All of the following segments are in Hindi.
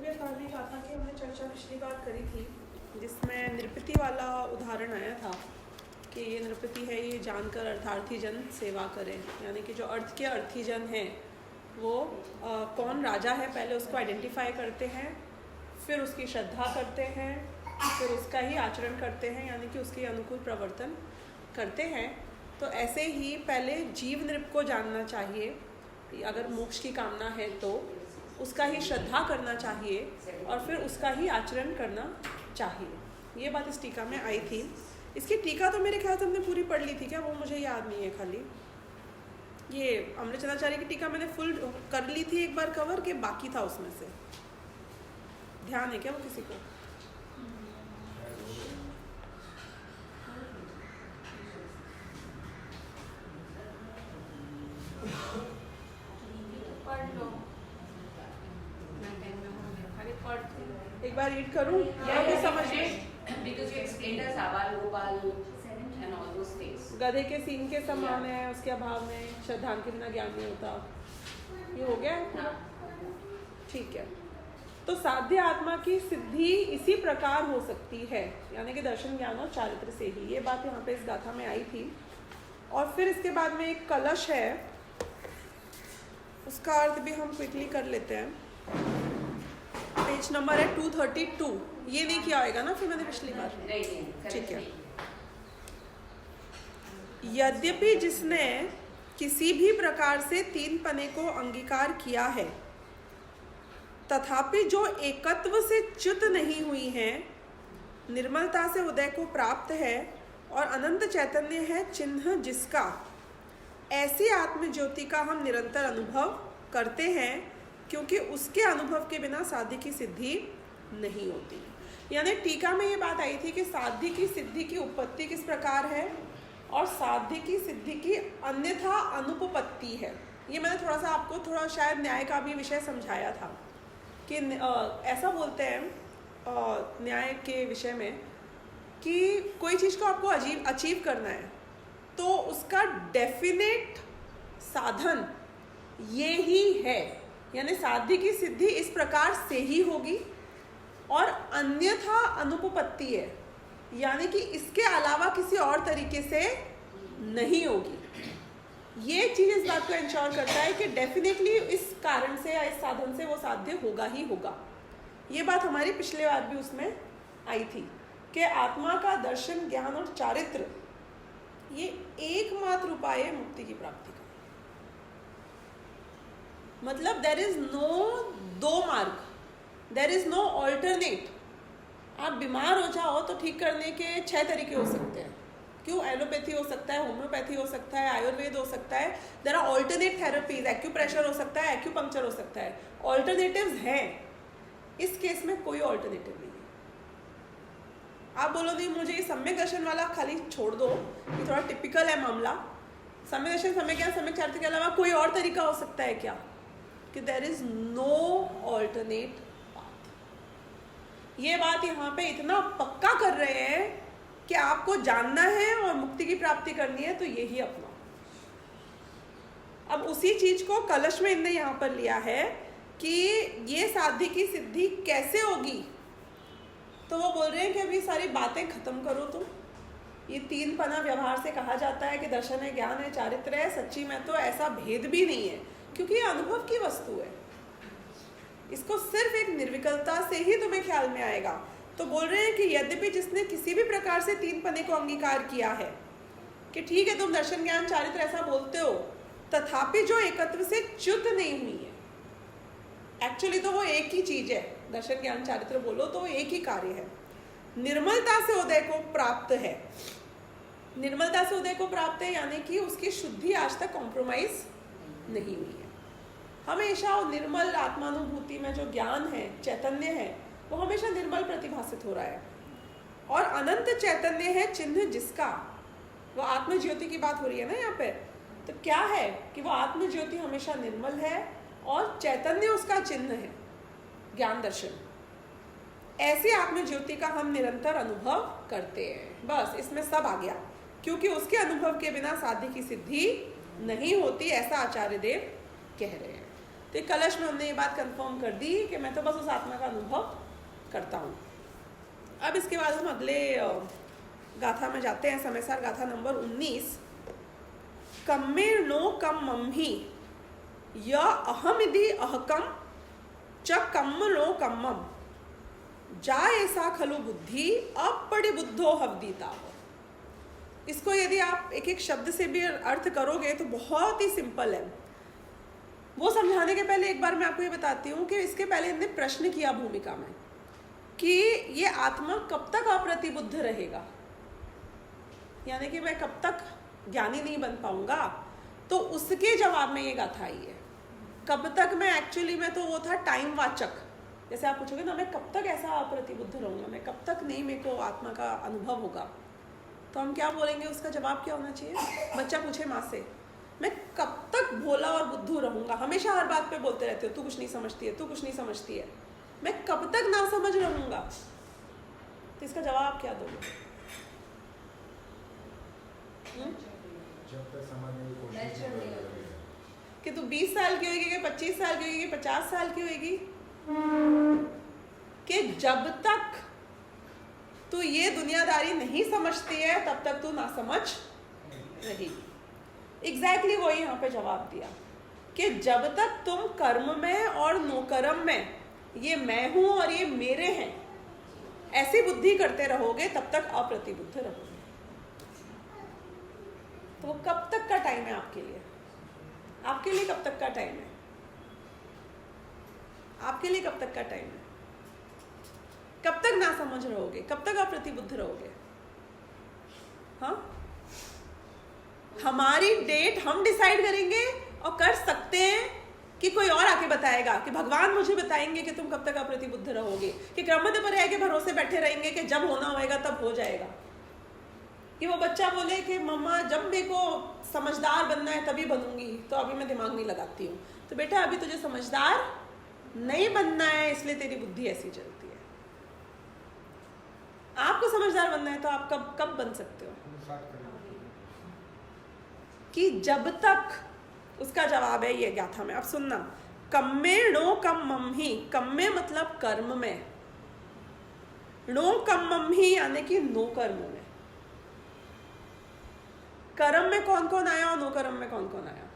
पूर्व काली गाथा की हमने चर्चा पिछली बार करी थी, जिसमें नृपति वाला उदाहरण आया था कि ये नृपति है, ये जानकर अर्थार्थी जन सेवा करें। यानी कि जो अर्थ के अर्थी जन हैं वो कौन राजा है पहले उसको आइडेंटिफाई करते हैं, फिर उसकी श्रद्धा करते हैं, फिर उसका ही आचरण करते हैं, यानी कि उसके अनुकूल प्रवर्तन करते हैं। तो ऐसे ही पहले जीव नृप को जानना चाहिए, अगर मोक्ष की कामना है तो उसका ही श्रद्धा करना चाहिए और फिर उसका ही आचरण करना चाहिए। ये बात इस टीका में आई थी। इसकी टीका तो मेरे ख्याल से हमने पूरी पढ़ ली थी क्या, वो मुझे याद नहीं है। खाली ये अमृतचंद्राचार्य की टीका मैंने फुल कर ली थी एक बार कवर, के बाकी था उसमें से, ध्यान है क्या वो किसी को? एक बार रीड करूं या कुछ समझ में? Because you explained us Aval, Gopal and all those things. गधे के सींग के समान है, उसके अभाव में श्रद्धान के बिना ज्ञान नहीं होता। ये हो गया है? ठीक है। तो साध्य आत्मा की सिद्धि इसी प्रकार हो सकती है, यानी कि दर्शन ज्ञान और चारित्र से ही। ये बात यहाँ पे इस गाथा में आई थी। और फिर इसके बाद में एक कलश है, उसका अर्थ भी हम क्विकली कर लेते हैं। पेज नंबर है 232। ये नहीं किया होगा ना फिर मैंने पिछली बार? नहीं, ठीक है। यद्यपि जिसने किसी भी प्रकार से तीन पने को अंगीकार किया है, तथापि जो एकत्व से च्युत नहीं हुई हैं, निर्मलता से उदय को प्राप्त है और अनंत चैतन्य है चिन्ह जिसका, ऐसी आत्मज्योति का हम निरंतर अनुभव करते हैं, क्योंकि उसके अनुभव के बिना साध्य की सिद्धि नहीं होती। यानी टीका में ये बात आई थी कि साध्य की सिद्धि की उत्पत्ति किस प्रकार है और साध्य की सिद्धि की अन्यथा अनुपपत्ति है। ये मैंने थोड़ा सा आपको थोड़ा शायद न्याय का भी विषय समझाया था कि ऐसा बोलते हैं न्याय के विषय में कि कोई चीज़ को आपको अचीव करना है तो उसका डेफिनेट साधन ये ही है, यानी साध्य की सिद्धि इस प्रकार से ही होगी और अन्यथा अनुपपत्ति है, यानी कि इसके अलावा किसी और तरीके से नहीं होगी। ये चीज़ इस बात को इंश्योर करता है कि डेफिनेटली इस कारण से या इस साधन से वो साध्य होगा ही होगा। ये बात हमारी पिछले बार भी उसमें आई थी कि आत्मा का दर्शन ज्ञान और चारित्र ये एकमात्र उपाय है मुक्ति की प्राप्ति का। मतलब देयर इज नो दो मार्ग, देयर इज नो ऑल्टरनेट। आप बीमार हो जाओ तो ठीक करने के 6 तरीके हो सकते हैं। क्यों? एलोपैथी हो सकता है, होम्योपैथी हो सकता है, आयुर्वेद हो सकता है, there are alternate therapies, acupressure हो सकता है, एक्यूपंक्चर हो सकता है, ऑल्टरनेटिव्स हैं। इस केस में कोई ऑल्टरनेटिव नहीं है। आप बोलो नहीं मुझे ये सम्यक दर्शन वाला खाली छोड़ दो, ये थोड़ा टिपिकल है मामला। सम्यक दर्शन, सम्यक ज्ञान, सम्यक चारित्र के अलावा कोई और तरीका हो सकता है क्या? कि there is no alternate path. ये बात यहाँ पे इतना पक्का कर रहे हैं कि आपको जानना है और मुक्ति की प्राप्ति करनी है तो यही अपना। अब उसी चीज को कलश में इनने यहाँ पर लिया है कि ये साध्य की सिद्धि कैसे होगी। तो वो बोल रहे हैं कि अभी सारी बातें खत्म करो तुम। ये तीन पना व्यवहार से कहा जाता है कि दर्शन है, ज्ञान है, चारित्र है। सच्ची में तो ऐसा भेद भी नहीं है, क्योंकि ये अनुभव की वस्तु है। इसको सिर्फ एक निर्विकलता से ही तुम्हें ख्याल में आएगा। तो बोल रहे हैं कि यद्यपि जिसने किसी भी प्रकार से तीन पने को अंगीकार किया है कि ठीक है तुम दर्शन ज्ञान चारित्र ऐसा बोलते हो, तथापि जो एकत्व से च्युत नहीं हुई है, एक्चुअली तो वो एक ही चीज है। दर्शन ज्ञान चारित्र बोलो तो वो एक ही कार्य है। निर्मलता से उदय को प्राप्त है। निर्मलता से उदय को प्राप्त है यानी कि उसकी शुद्धि आज तक कॉम्प्रोमाइज नहीं हुई है। हमेशा निर्मल आत्मानुभूति में जो ज्ञान है, चैतन्य है, वो हमेशा निर्मल प्रतिभासित हो रहा है। और अनंत चैतन्य है चिन्ह जिसका, वो आत्मज्योति की बात हो रही है ना यहाँ पे। तो क्या है कि वो आत्मज्योति हमेशा निर्मल है और चैतन्य उसका चिन्ह है, ज्ञान दर्शन। ऐसी आत्मज्योति का हम निरंतर अनुभव करते हैं। बस इसमें सब आ गया, क्योंकि उसके अनुभव के बिना साध्य की सिद्धि नहीं होती, ऐसा आचार्य देव कह रहे हैं। तो ये कलश में हमने ये बात कंफर्म कर दी कि मैं तो बस उस आत्मा का अनुभव करता हूँ। अब इसके बाद हम अगले गाथा में जाते हैं, समयसार गाथा नंबर 19। कम्मेर्णो कम्महि य अहमिति अहकम च कम्मनो कम्मम जायसा खलु बुद्धि अपरिबुद्धो हवदीता। इसको यदि आप एक एक शब्द से भी अर्थ करोगे तो बहुत ही सिंपल है। वो समझाने के पहले एक बार मैं आपको ये बताती हूँ कि इसके पहले इन्होंने प्रश्न किया भूमिका में कि ये आत्मा कब तक अप्रतिबुद्ध रहेगा, यानी कि मैं कब तक ज्ञानी नहीं बन पाऊंगा। तो उसके जवाब में ये गाथा आई है। कब तक मैं एक्चुअली में तो वो था टाइम वाचक। जैसे आप पूछोगे ना मैं कब तक ऐसा अप्रतिबुद्ध रहूंगा, मैं कब तक नहीं मेरे को आत्मा का अनुभव होगा, तो हम क्या बोलेंगे, उसका जवाब क्या होना चाहिए। बच्चा पूछे माँ से मैं कब तक भोला और बुद्धू रहूंगा, हमेशा हर बात पे बोलते रहते हो तू कुछ नहीं समझती है, तू कुछ नहीं समझती है, मैं कब तक ना समझ रहूंगा, तो इसका जवाब क्या दोगे। जब तक समझने की कोशिश नहीं करोगे कि तू 20 साल की होगी, कि 25 साल की होगी, कि 50 साल की होगी, कि जब तक तू ये दुनियादारी नहीं समझती है तब तक तू ना समझ रहेगी। एग्जैक्टली वही यहाँ पे जवाब दिया कि जब तक तुम कर्म में और नोकर्म में ये मैं हूं और ये मेरे हैं ऐसी बुद्धि करते रहोगे तब तक अप्रतिबुद्ध रहोगे। तो वो कब तक का टाइम है आपके लिए, आपके लिए कब तक का टाइम है, आपके लिए कब तक का टाइम है, कब तक ना समझ रहोगे, कब तक अप्रतिबुद्ध रहोगे। हाँ, हमारी डेट हम डिसाइड करेंगे और कर सकते हैं कि कोई और आके बताएगा कि भगवान मुझे बताएंगे कि तुम कब तक अप्रतिबुद्ध रहोगे, कि क्रमद पर के भरोसे बैठे रहेंगे कि जब होना होएगा तब हो जाएगा। कि वो बच्चा बोले कि मम्मा जब मेरे को समझदार बनना है तभी बनूंगी, तो अभी मैं दिमाग नहीं लगाती हूँ। तो बेटा अभी तुझे समझदार नहीं बनना है इसलिए तेरी बुद्धि ऐसी चलती है। आपको समझदार बनना है तो आप कब कब बन सकते हो, कि जब तक। उसका जवाब है ये गाथा में। अब सुनना, कम्मे णो कम्मम ही, कम्मे मतलब कर्म में, णो कम्मम ही यानी कि नो कर्म में। कर्म में कौन कौन आया और नो कर्म में कौन कौन आया।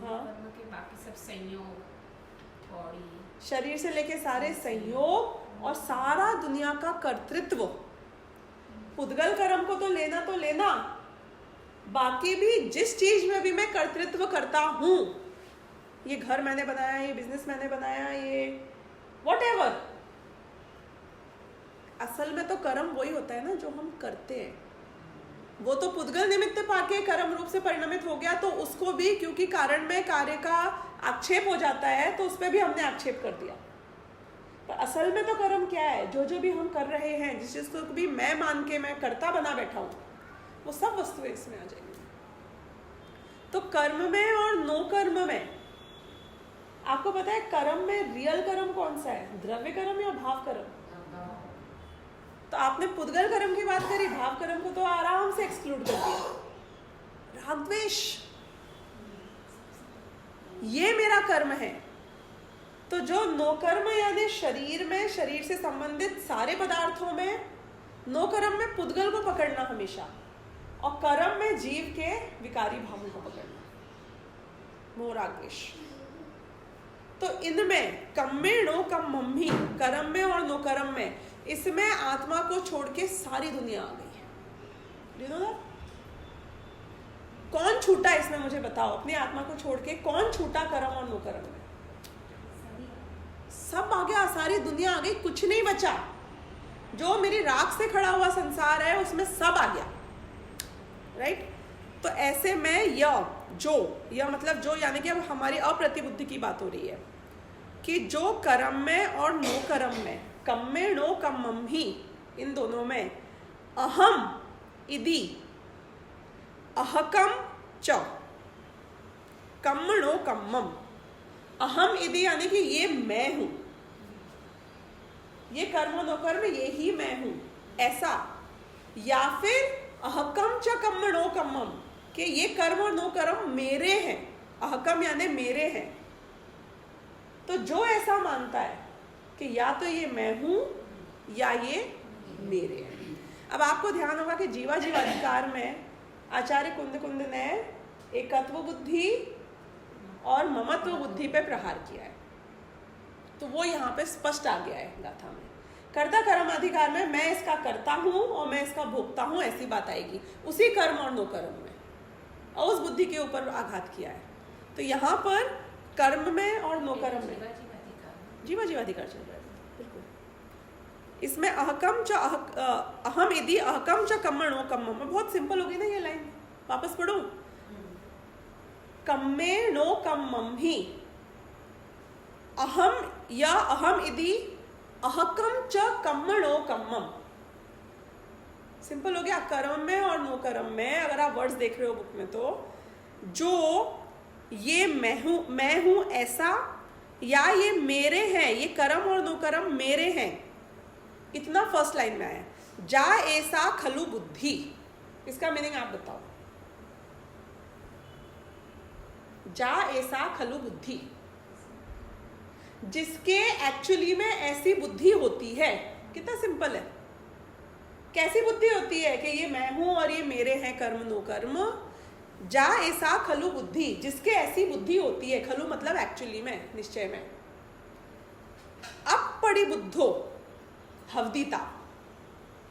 हाँ, के बाकी सब संयोग, बॉडी, शरीर से लेके सारे संयोग और सारा दुनिया का कर्तृत्व। पुद्गल कर्म को तो लेना, बाकी भी जिस चीज में भी मैं कर्तृत्व करता हूं, ये घर मैंने बनाया, ये बिजनेस मैंने बनाया, ये व्हाटएवर, असल में तो कर्म वही होता है ना जो हम करते हैं। वो तो पुद्गल निमित्त पाके कर्म रूप से परिणमित हो गया, तो उसको भी क्योंकि कारण में कार्य का आक्षेप हो जाता है तो उस पर भी हमने आक्षेप कर दिया। पर असल में तो कर्म क्या है, जो जो भी हम कर रहे हैं, जिस चीज को भी मैं मान के मैं कर्ता बना बैठा हूं, वो सब वस्तुएं इसमें आ जाएंगी। तो कर्म में और नो कर्म में आपको पता है कर्म में रियल कर्म कौन सा है, द्रव्य कर्म या भाव कर्म। तो आपने पुद्गल कर्म की बात करी, भाव कर्म को तो आराम से एक्सक्लूड कर दिया। राग द्वेष ये मेरा कर्म है। तो जो नो कर्म यानी शरीर में, शरीर से संबंधित सारे पदार्थों में, नो कर्म में पुद्गल को पकड़ना हमेशा, और कर्म में जीव के विकारी भावों को पकड़ना, मोह राग द्वेष। तो इनमें कम्मे णो कम्मम ही, कर्म में और नो कर्म में, इसमें आत्मा को छोड़ के सारी दुनिया आ गई है। You know that? कौन छूटा इसमें मुझे बताओ, अपनी आत्मा को छोड़ के कौन छूटा कर्म और नो कर्म में। सब आ गया, सारी दुनिया आ गई, कुछ नहीं बचा। जो मेरी राख से खड़ा हुआ संसार है उसमें सब आ गया, राइट। तो ऐसे में यह मतलब जो, यानी कि अब हमारी अप्रतिबुद्धि की बात हो रही है कि जो कर्म में और नो कर्म में, कम्मे णो कम्मम ही, इन दोनों में अहम इति अहकम च कम्म णो कम्मम, अहम इति यानी कि ये मैं हूं, ये कर्म नो कर्म ये ही मैं हूं ऐसा, या फिर अहकम च कम्म णो कम्मम, कि ये कर्म और नो कर्म मेरे हैं, अहकम यानी मेरे हैं। तो जो ऐसा मानता है कि या तो ये मैं हूं या ये मेरे हैं। अब आपको ध्यान होगा कि जीवा जीवाधिकार में आचार्य कुंद ने एकत्व बुद्धि और ममत्व बुद्धि पे प्रहार किया है, तो वो यहाँ पे स्पष्ट आ गया है गाथा में। कर्ता कर्म अधिकार में मैं इसका करता हूँ और मैं इसका भोगता हूँ, ऐसी बात आएगी उसी कर्म और नो कर्म में, और उस बुद्धि के ऊपर आघात किया है। तो यहाँ पर कर्म में और नो कर्म में जीवा जीवाधिकार चल रहा है, बिल्कुल। इसमें अहकम च अहम यदि अहकम च कम्मणो कम्मम, बहुत सिंपल होगी ना ये लाइन, वापस पढ़ो। कम्मे नो कम्मम ही, अहम या अहम यदि अहकम च कम्मणो कम्मम, सिंपल हो गया। कर्म में और नो कर्म में अगर आप वर्ड्स देख रहे हो बुक में, तो जो ये मैं हूं ऐसा, या ये मेरे हैं, ये कर्म और नो कर्म मेरे हैं, इतना फर्स्ट लाइन में आया। जा ऐसा खलु बुद्धि, इसका मीनिंग आप बताओ। जा ऐसा खलु बुद्धि, जिसके एक्चुअली में ऐसी बुद्धि होती है। कितना सिंपल है। कैसी बुद्धि होती है कि ये मैं हूं और ये मेरे हैं, कर्म नो कर्म। जा ऐसा खलु बुद्धि, जिसके ऐसी बुद्धि होती है, खलु मतलब एक्चुअली में, निश्चय में। अपड़ी बुद्धो हवदीता,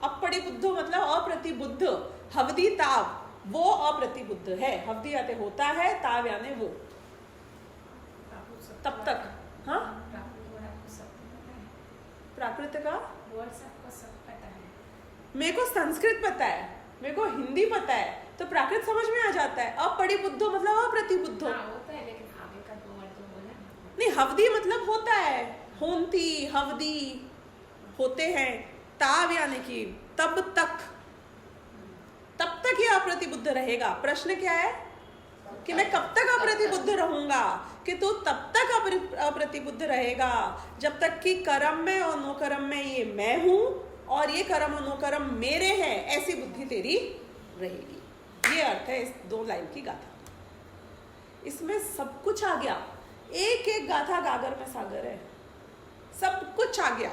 अपड़ी बुद्धो मतलब अप्रतिबुद्ध, हवदीता वो अप्रतिबुद्ध है। हवदी याते होता है, ताव याने वो, तब तक। हाँ, प्राकृत का मेरे को संस्कृत पता है, मेरे को हिंदी पता है, तो प्राकृत समझ में आ जाता है। अपड़ी बुद्धो मतलब अप्रतिबुद्धो। होता है, लेकिन आगे का दो वर्ड तो बोला नहीं, हवदी मतलब होता है, होंती हवदी होते हैं। ताव यानी कि तब तक ये अप्रतिबुद्ध रहेगा। प्रश्न क्या है कि मैं कब तक अप्रतिबुद्ध रहूंगा, कि तू तब तक अप्रतिबुद्ध रहेगा जब तक कि कर्म में और नो कर्म में ये मैं हूं और ये कर्म और नो कर्म मेरे हैं, ऐसी बुद्धि तेरी रहेगी। ये अर्थ है इस दो लाइन की गाथा। इसमें सब कुछ आ गया, एक एक गाथा गागर में सागर है, सब कुछ आ गया।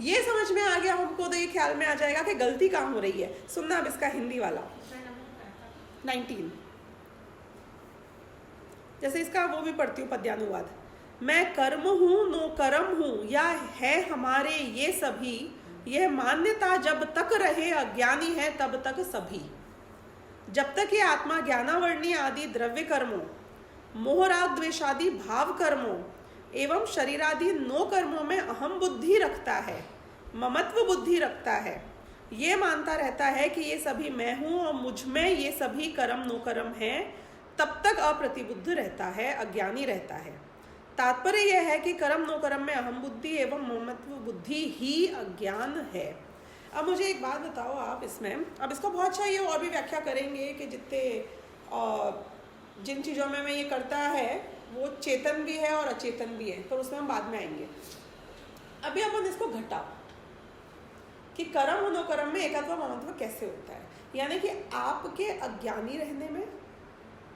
ये समझ में आ गया हमको, तो ये ख्याल में आ जाएगा कि गलती कहाँ हो रही है। सुनना अब इसका हिंदी वाला 19, जैसे इसका वो भी पढ़ती हूँ पद्यानुवाद। मैं कर्म हूँ नो कर्म हूँ, या है हमारे ये सभी, यह मान्यता जब तक रहे अज्ञानी है तब तक सभी। जब तक ये आत्मा ज्ञानावर्णी आदि द्रव्य कर्मों, मोहराग द्वेषादि भाव कर्मों एवं शरीरादि नो कर्मों में अहम बुद्धि रखता है, ममत्व बुद्धि रखता है, ये मानता रहता है कि ये सभी मैं हूँ और मुझ में ये सभी कर्म नो कर्म हैं, तब तक अप्रतिबुद्ध रहता है, अज्ञानी रहता है। तात्पर्य यह है कि कर्म नो कर्म में अहम बुद्धि एवं ममत्व बुद्धि ही अज्ञान है। अब मुझे एक बात बताओ आप इसमें, अब इसको बहुत अच्छा ये और भी व्याख्या करेंगे कि जितने जिन चीज़ों में ये करता है वो चेतन भी है और अचेतन भी है, पर उसमें हम बाद में आएंगे। अभी अपन इसको घटाओ कि कर्म और नो कर्म में एकत्व ममत्व कैसे होता है। यानी कि आपके अज्ञानी रहने में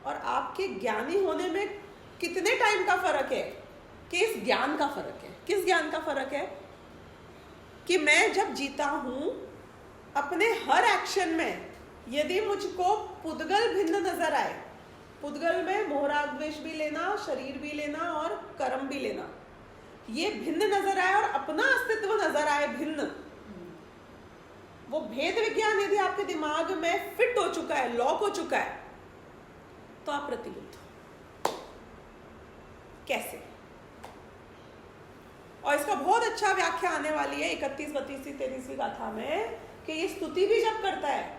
और आपके ज्ञानी होने में कितने टाइम का फर्क है, कि इस ज्ञान का फर्क है। किस ज्ञान का फर्क है? कि मैं जब जीता हूं अपने हर एक्शन में, यदि मुझको पुद्गल भिन्न नजर आए, पुद्गल में मोहराग द्वेष भी लेना, शरीर भी लेना और कर्म भी लेना, ये भिन्न नजर आए और अपना अस्तित्व नजर आए भिन्न, वो भेद विज्ञान यदि आपके दिमाग में फिट हो चुका है, लॉक हो चुका है, तो आप प्रतिबुद्ध हो। कैसे? और इसका बहुत अच्छा व्याख्या आने वाली है 31, 32, 33वीं गाथा में, कि ये स्तुति भी जब करता है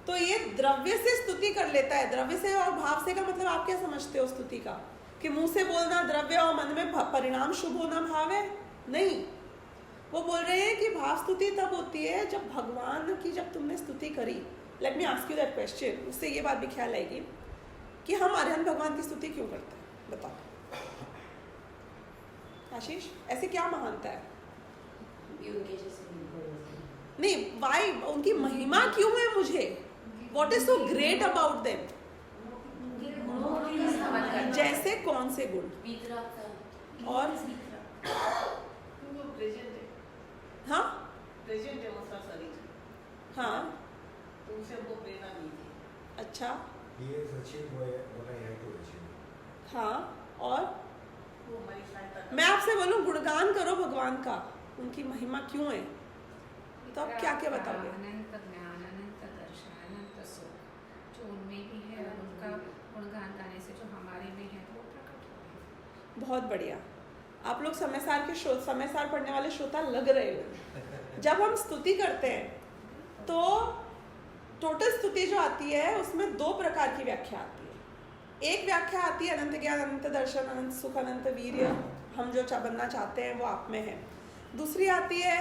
तो ये द्रव्य से स्तुति कर लेता है। द्रव्य से और भाव से का मतलब आप क्या समझते हो स्तुति का? कि मुंह से बोलना द्रव्य और मन में परिणाम शुभ होना भाव है? नहीं, वो बोल रहे हैं कि भाव स्तुति तब होती है जब भगवान की, जब तुमने स्तुति करी। Let me ask you that question, उससे ये बात भी ख्याल आएगी कि हम अरहंत भगवान की स्तुति क्यों करते हैं, बताओ आशीष, ऐसे क्या महानता है? नहीं, वाई, उनकी महिमा क्यों है मुझे? What is so great about them? जैसे कौन से गुण? वितरागता और प्रेजेंट है, हाँ प्रेजेंट है वो उसका शरीर, हाँ तो उनसे हमको प्रेरणा मिलती अच्छा He is achieved what I had to achieve. हाँ और है, वो हमारी सहायता मैं आपसे बोलूं गुणगान करो भगवान का, उनकी महिमा क्यों है, तो आप क्या क्या बताओगे? अनंत ज्ञान, अनंत दर्शन, अनंत सुख जो उनमें भी है और उनका गुणगान गाने से जो हमारे में है वो प्रकट हो है। बहुत बढ़िया, आप लोग समयसार पढ़ने वाले श्रोता लग रहे हो। जब हम स्तुति करते हैं तो टोटल स्तुति जो आती है उसमें दो प्रकार की व्याख्या आती है। एक व्याख्या आती है अनंत ज्ञान, अनंत दर्शन, अनंत सुख, अनंत वीर्य, हम जो बनना चाहते हैं वो आप में है। दूसरी आती है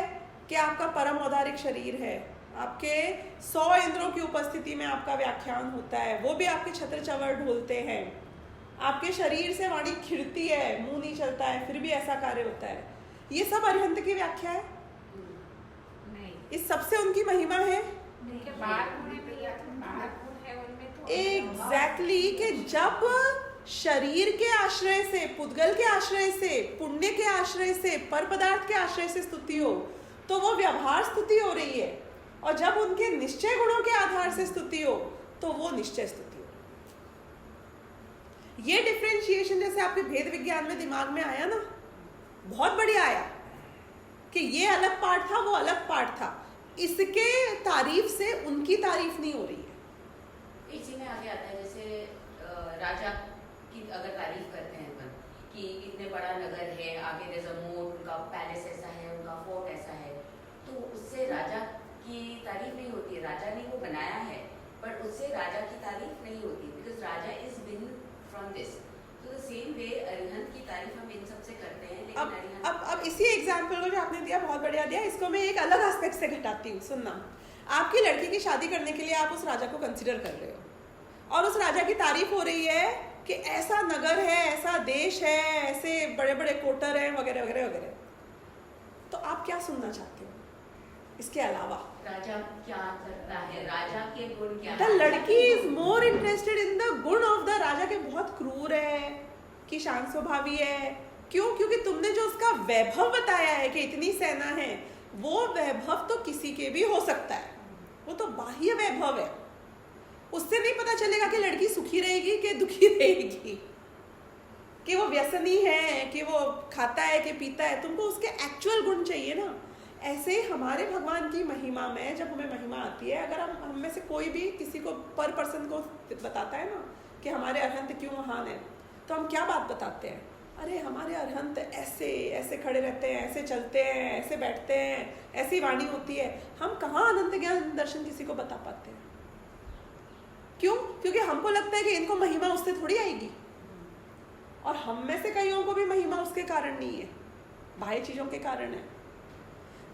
कि आपका परम औदारिक शरीर है, आपके 100 इंद्रों की उपस्थिति में आपका व्याख्यान होता है, वो भी आपके छत्र चवर ढोलते हैं, आपके शरीर से वाणी खिड़ती है, मुंह नहीं चलता है, फिर भी ऐसा कार्य होता है। ये सब अरिहंत की व्याख्या है, नहीं इस सबसे उनकी महिमा है। उनके बाहर होने में या तो बाहर गुण है उनमें तो एग्जैक्टली कि जब शरीर के आश्रय से, पुद्गल के आश्रय से, पुण्य के आश्रय से, पर पदार्थ के आश्रय से स्तुति हो तो वो व्यवहार स्तुति हो रही है, और जब उनके निश्चय गुणों के आधार से स्तुति हो तो वो निश्चय स्तुति हो। ये डिफरेंशिएशन जैसे आपके भेद विज्ञान में दिमाग में आया ना, बहुत बढ़िया आया कि ये अलग पार्ट था, वो अलग पार्ट था, इसके तारीफ से उनकी तारीफ नहीं हो रही है। इसी में आगे आता है जैसे राजा की अगर तारीफ करते हैं अपन कि इतने बड़ा नगर है, आगे देयर इज अ मोट, उनका पैलेस ऐसा है, उनका फोर्ट ऐसा है, तो उससे राजा की तारीफ नहीं होती है। राजा ने वो बनाया है पर उससे राजा की तारीफ नहीं होती, बिकॉज राजा इज भिन्न फ्रॉम दिस। तो द सेम वे अरिहंत की तारीफ हम इन सबसे करते हैं, लेकिन अरिहंत अब इसी एग्जाम्पल को जो आपने दिया बहुत बढ़िया दिया, इसको मैं एक अलग एस्पेक्ट से घटाती हूँ। सुनना, आपकी लड़की की शादी करने के लिए आप उस राजा को कंसिडर कर रहे हो और उस राजा की तारीफ हो रही है कि ऐसा नगर है, ऐसा देश है, ऐसे बड़े बड़े कोटर हैं वगैरह वगैरह वगैरह, तो आप क्या सुनना चाहते हो इसके अलावा? राजा क्या करता है, राजा के गुण क्या द लड़की is more interested in the गुण ऑफ द राजा के बहुत क्रूर है कि शांत स्वभावी है। क्यों? क्योंकि तुमने जो उसका वैभव बताया है कि इतनी सेना है, वो वैभव तो किसी के भी हो सकता है, वो तो बाह्य वैभव है, उससे नहीं पता चलेगा कि लड़की सुखी रहेगी कि दुखी रहेगी, कि वो व्यसनी है, कि वो खाता है कि पीता है। तुमको उसके एक्चुअल गुण चाहिए ना। ऐसे ही हमारे भगवान की महिमा में जब हमें महिमा आती है, अगर हम में से कोई भी किसी को पर पर्सन को बताता है ना कि हमारे अरहंत क्यों महान है, तो हम क्या बात बताते हैं? अरे हमारे अरहंत ऐसे ऐसे खड़े रहते हैं, ऐसे चलते हैं, ऐसे बैठते हैं, ऐसी वाणी होती है। हम कहाँ अनंत ज्ञान दर्शन किसी को बता पाते हैं? क्यों? क्योंकि हमको लगता है कि इनको महिमा उससे थोड़ी आएगी, और हम में से कईयों को भी महिमा उसके कारण नहीं है, बाह्य चीजों के कारण है।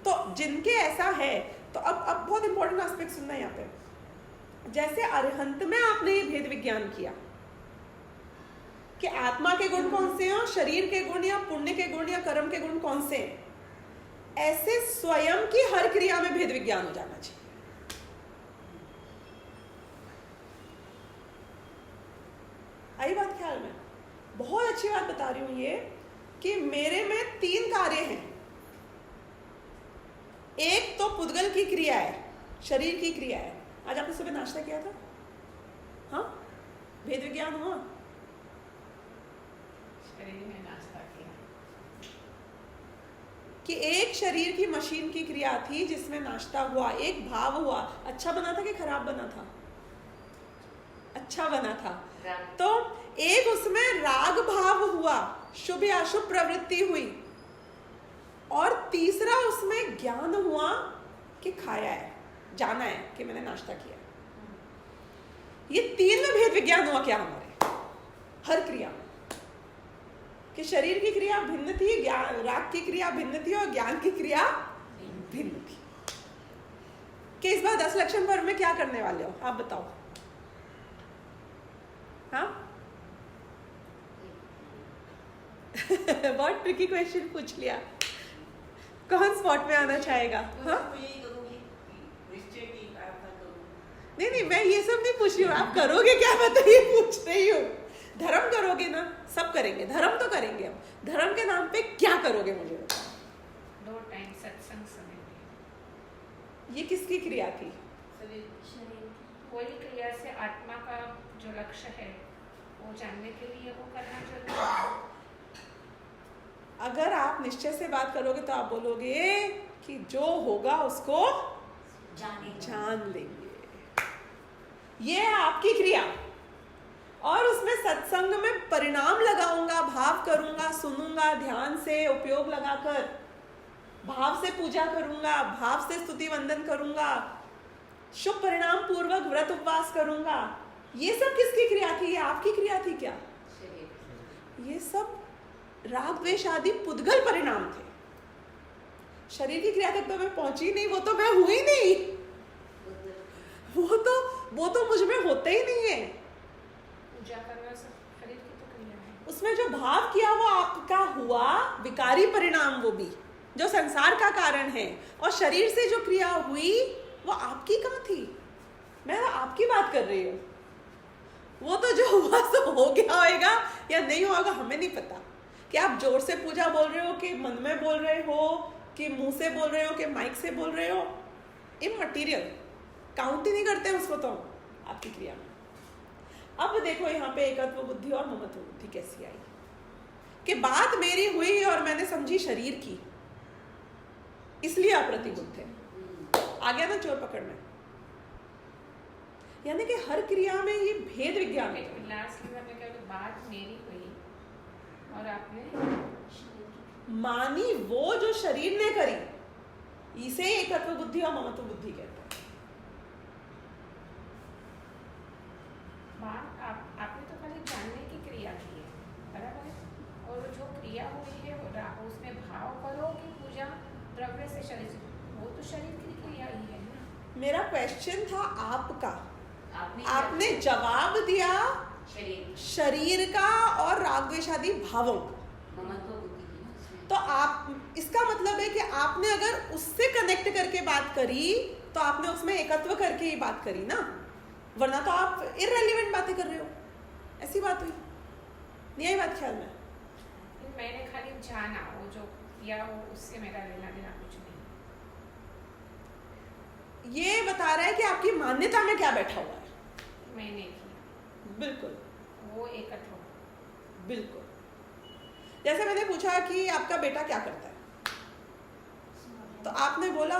तो जिनके ऐसा है, तो अब बहुत इंपॉर्टेंट एस्पेक्ट सुनना है यहाँ पे। जैसे अरहंत में आपने ये भेद विज्ञान किया कि आत्मा के गुण कौन से हैं, शरीर के गुण या पुण्य के गुण या कर्म के गुण कौन से हैं, ऐसे स्वयं की हर क्रिया में भेद विज्ञान हो जाना चाहिए। आई बात ख्याल में? बहुत अच्छी बात बता रही हूं ये कि मेरे में 3 कार्य हैं। एक तो पुद्गल की क्रिया है, शरीर की क्रिया है। आज आपने सुबह नाश्ता किया था? हाँ, भेद विज्ञान हुआ? शरीर में नाश्ता किया कि एक शरीर की मशीन की क्रिया थी जिसमें नाश्ता हुआ, एक भाव हुआ। अच्छा बना था कि खराब बना था? अच्छा बना था। तो एक उसमें राग भाव हुआ, शुभ या अशुभ प्रवृत्ति हुई, और तीसरा उसमें ज्ञान हुआ कि खाया है, जाना है कि मैंने नाश्ता किया। ये 3 में भेद विज्ञान हुआ क्या हमारे हर क्रिया में, कि शरीर की क्रिया भिन्न थी, ज्ञान राग की क्रिया भिन्न थी, और ज्ञान की क्रिया भिन्न थी। कि इस बार 10 लक्षण पर्व में क्या करने वाले हो आप बताओ? हाँ बहुत ट्रिकी क्वेश्चन पूछ लिया। कौन स्पॉट में आना चाहेगा? हाँ तो यही करूँगी, निश्चय की प्रार्थना करूँ। नहीं, मैं ये सब नहीं पूछ रही हूँ, आप करोगे क्या बताइए, पूछ रही हूँ। धर्म करोगे ना, सब करेंगे, धर्म तो करेंगे हम, धर्म के नाम पे क्या करोगे मुझे बताओ। 2 टाइम सत्संग समय में। ये किसकी क्रिया थी? शरीर वही क्रिया से आत्मा का जो लक्ष्य है वो जानने के लिए वो करना जरूरी है। अगर आप निश्चय से बात करोगे तो आप बोलोगे कि जो होगा उसको जान लेंगे, ये है आपकी क्रिया। और उसमें सत्संग में परिणाम लगाऊंगा, भाव करूंगा, सुनूंगा, ध्यान से उपयोग लगाकर, भाव से पूजा करूंगा, भाव से स्तुति वंदन करूंगा, शुभ परिणाम पूर्वक व्रत उपवास करूंगा। ये सब किसकी क्रिया थी? ये आपकी क्रिया थी क्या? ये सब राग द्वेष आदि पुद्गल परिणाम थे। शरीर की क्रिया तक तो मैं पहुंची नहीं, वो तो मैं हुई नहीं, वो तो मुझ में होते ही नहीं है। पूजा करना सब शरीर की तो क्रिया है। उसमें जो भाव किया वो आपका हुआ विकारी परिणाम, वो भी जो संसार का कारण है। और शरीर से जो क्रिया हुई वो आपकी कहाँ थी? मैं आपकी बात कर रही हूँ। वो तो जो हुआ सो हो गया होगा या नहीं होगा हमें नहीं पता। कि आप जोर से पूजा बोल रहे हो कि मन में बोल रहे हो कि मुंह से बोल रहे हो कि माइक से बोल रहे हो, इमटेरियल, काउंट ही नहीं करते हैं उसको तो आपकी क्रिया में। अब देखो यहाँ पे एकत्व बुद्धि और ममत्व बुद्धि कैसी आई कि बात मेरी हुई और मैंने समझी शरीर की, इसलिए अप्रतिबुद्ध है। आ गया ना चोर पकड़ में। यानी कि हर क्रिया में ये भेद विज्ञान है। लास्ट में आपने कहा बात मेरी हुई और आपने मानी वो जो शरीर ने करी, इसे एकत्व बुद्धि और ममत्व बुद्धि कहते हैं। बात आपने तो खाली जानने की क्रिया की है, बराबर है। और जो क्रिया हुई है उसमें भाव करो कि पूजा द्रव्य से शरीर, वो तो शरीर की क्रिया ही है ना। मेरा क्वेश्चन था आपका, आपने जवाब दिया शरीर का और राग द्वेष आदि भावों का। तो आप, इसका मतलब है कि आपने अगर उससे कनेक्ट करके बात करी तो आपने उसमें एकत्व करके ही बात करी ना, वरना तो आप इररेलेवेंट बातें कर रहे हो। ऐसी बात हुई नहीं आई बात ख्याल में? मैंने खाली जाना, वो जो किया वो उससे मेरा लेना देना कुछ नहीं। ये बता रहा है कि आपकी मान्यता में क्या बैठा हुआ है। मैंने किया, बिल्कुल वो एकत्र हो। बिल्कुल। जैसे मैंने पूछा कि आपका बेटा क्या करता है, तो आपने बोला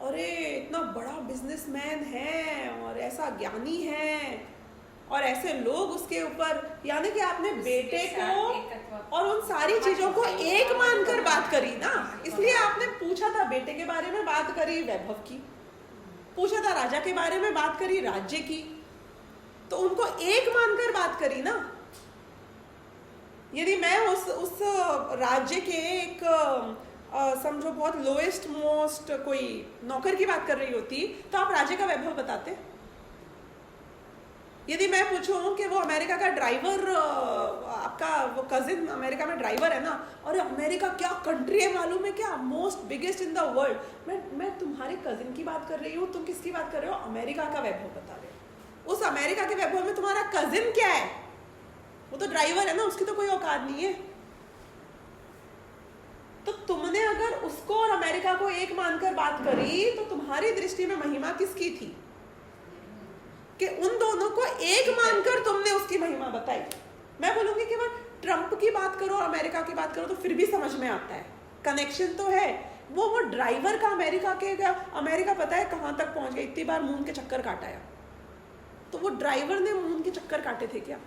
अरे इतना बड़ा बिजनेसमैन है और ऐसा ज्ञानी है और ऐसे लोग उसके ऊपर, यानी कि आपने बेटे को और उन सारी चीजों को एक मानकर बात करी ना। इसलिए आपने पूछा था बेटे के बारे में, बात करी वैभव की, पूछा था राजा के बारे में, बात करी राज्य की, तो उनको एक मानकर बात करी ना। यदि मैं उस राज्य के एक समझो बहुत लोएस्ट मोस्ट कोई नौकर की बात कर रही होती तो आप राज्य का वैभव बताते। यदि मैं पूछूं कि वो अमेरिका का ड्राइवर, आपका वो कजिन अमेरिका में ड्राइवर है ना, और अमेरिका क्या कंट्री है मालूम है क्या, most biggest in the world, मैं तुम्हारे कजिन की बात कर रही हूँ, तुम किसकी बात कर रहे हो? अमेरिका का वैभव बता रहे हो। उस अमेरिका के वैभव में तुम्हारा कजिन क्या है? वो तो ड्राइवर है ना, उसकी तो कोई औकात नहीं है। तो तुमने अगर उसको और अमेरिका को एक मानकर बात करी तो तुम्हारी दृष्टि में महिमा किसकी थी? कि उन दोनों को एक मानकर तुमने उसकी महिमा बताई। मैं बोलूंगी कि वह ट्रंप की बात करो और अमेरिका की बात करो तो फिर भी समझ में आता है, कनेक्शन तो है। वो ड्राइवर का अमेरिका पता है कहां तक पहुंच गया, इतनी बार मून के चक्कर काटा, तो वो ड्राइवर ने मून के चक्कर काटे थे क्या?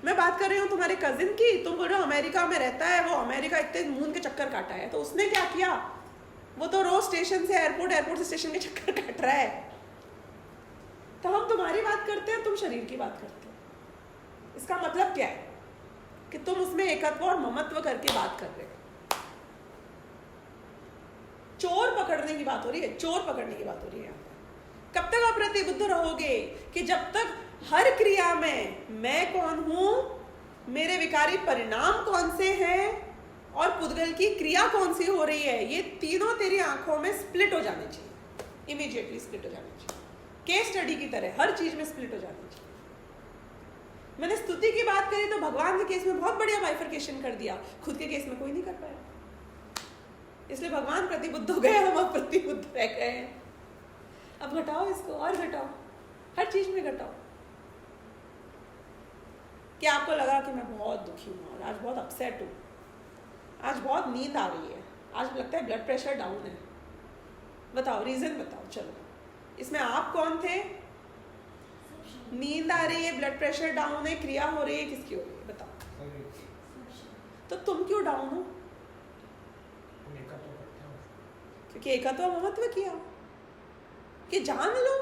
मैं बात कर रही हूँ तुम्हारे कजिन की, तुम बोल रहे हो अमेरिका में रहता है, वो अमेरिका इतने मून के चक्कर काटा है, तो उसने क्या किया? वो तो रोज स्टेशन से एयरपोर्ट से स्टेशन के चक्कर काट रहा है। तो हम तुम्हारी बात करते हैं, तुम शरीर की बात करते हो। इसका मतलब क्या है? कि तुम उसमें एकत्व और ममत्व करके बात कर रहे हो। चोर पकड़ने की बात हो रही है, चोर पकड़ने की बात हो रही है। कब तक अप्रतिबुद्ध रहोगे? कि जब तक हर क्रिया में मैं कौन हूं, मेरे विकारी परिणाम कौन से हैं और पुद्गल की क्रिया कौन सी हो रही है, ये तीनों तेरी आंखों में स्प्लिट हो जाने चाहिए, इमीडिएटली स्प्लिट हो जाने चाहिए, केस स्टडी की तरह हर चीज में स्प्लिट हो जानी चाहिए। मैंने स्तुति की बात करी तो भगवान के केस में बहुत बढ़िया बाइफर्केशन कर दिया, खुद के केस में कोई नहीं कर पाया, इसलिए भगवान प्रतिबुद्ध हो गए, हम अप्रतिबुद्ध रह गए हैं। अब घटाओ इसको और घटाओ, हर चीज में घटाओ। क्या आपको लगा कि मैं बहुत दुखी हूँ और आज बहुत अपसेट हूँ, आज बहुत नींद आ रही है, आज लगता है ब्लड प्रेशर डाउन है, बताओ रीजन बताओ। चलो इसमें आप कौन थे? नींद आ रही है, ब्लड प्रेशर डाउन है, क्रिया हो रही है, किसकी हो रही है बताओ। तो तुम क्यों डाउन हो? क्योंकि एकत्व महत्व किया कि जान लो